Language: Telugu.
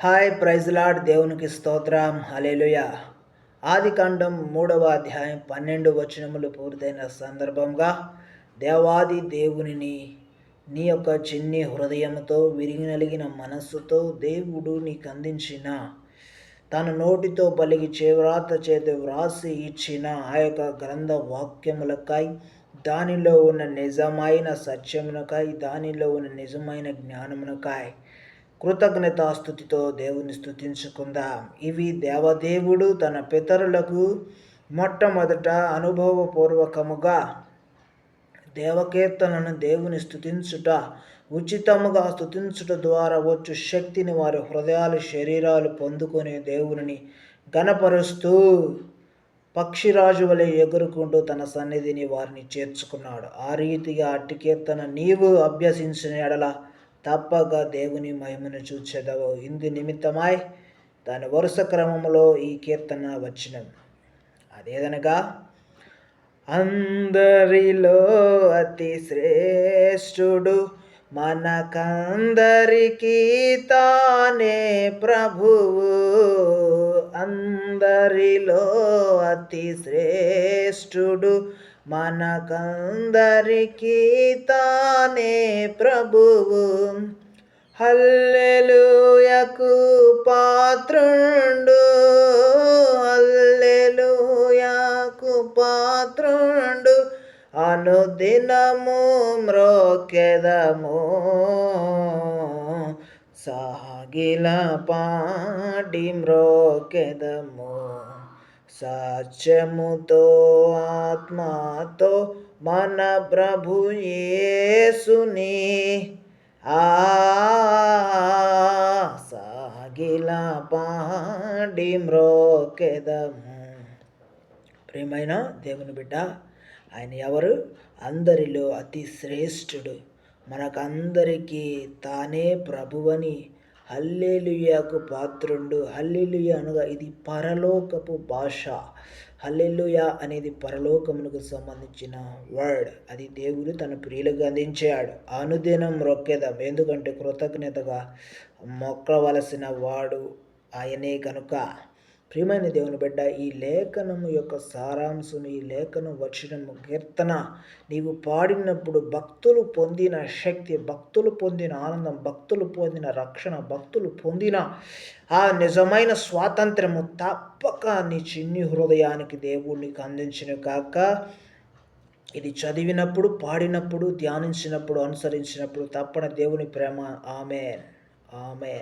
హాయ్ ప్రైజ్ లార్డ్, దేవునికి స్తోత్రం, హల్లెలూయా. ఆదికాండం 3వ అధ్యాయం 12 వచనములు పూర్తయిన సందర్భంగా దేవాది దేవునిని నీ యొక్క చిన్ని హృదయంతో విరిగినలిగిన మనస్సుతో దేవుడు నీకు అందించిన తన నోటితో పలికి చేవ్రాత చేత వ్రాసి ఇచ్చిన ఆ యొక్క గ్రంథ వాక్యములకై, దానిలో ఉన్న నిజమైన సత్యమునకై, దానిలో ఉన్న నిజమైన జ్ఞానమునకై కృతజ్ఞతాస్తుతితో దేవుని స్తుతించుకుందాం. ఇవి దేవదేవుడు తన పితరులకు మొట్టమొదట అనుభవపూర్వకముగా దేవకీర్తనను దేవుని స్తుతించుట, ఉచితముగా స్తుతించుట ద్వారా వచ్చు శక్తిని వారి హృదయాలు శరీరాలు పొందుకొని దేవుని గణపరుస్తూ పక్షిరాజు వలె ఎగురుకుంటూ తన సన్నిధిని వారిని చేర్చుకున్నాడు. ఆ రీతిగా అట్టి కీర్తన నీవు అభ్యసించిన ఎడల తప్పక దేవుని మహిమను చూచెదవు. ఇందు నిమిత్తమై దాని వరుస క్రమంలో ఈ కీర్తన వచ్చినది. అదేదనగా, అందరిలో అతి శ్రేష్ఠుడు మనకందరికీ తానే ప్రభువు. అందరిలో అతి శ్రేష్ఠుడు మనకందరికీ తానే ప్రభువు. హల్లెలూయకు పాత్రుండు, హల్లెలూయకు పాత్రుండు, అనుదినము మ్రోకెదము, సాగిల పాడి మ్రోకెదము. సత్యముతో ఆత్మతో మన ప్రభు యేసుని సాగిల పాడి మ్రోకెదము. ప్రియమైన దేవుని బిడ్డ, ఆయన ఎవరు? అందరిలో అతి శ్రేష్ఠుడు, మనకందరికీ తానే ప్రభువని. హల్లెలూయాకు పాత్రుండు. హల్లెలూయా అనగా ఇది పరలోకపు భాష. హల్లెలూయా అనేది పరలోకమునకు సంబంధించిన వర్డ్. అది దేవుడు తన ప్రియులకు అందించాడు. అనుదినం మొక్కెదాం, ఎందుకంటే కృతజ్ఞతగా మొక్కవలసిన వాడు ఆయనే కనుక. ప్రియమైన దేవుని బిడ్డ, ఈ లేఖనము యొక్క సారాంశం, ఈ లేఖనం వచనము కీర్తన నీవు పాడినప్పుడు భక్తులు పొందిన శక్తి, భక్తులు పొందిన ఆనందం, భక్తులు పొందిన రక్షణ, భక్తులు పొందిన ఆ నిజమైన స్వాతంత్రము తప్పక నీ చిన్ని హృదయానికి దేవుడు నీకు అందించిన కాక. ఇది చదివినప్పుడు, పాడినప్పుడు, ధ్యానించినప్పుడు, అనుసరించినప్పుడు తప్పన దేవుని ప్రేమ. ఆమేన్, ఆమేన్.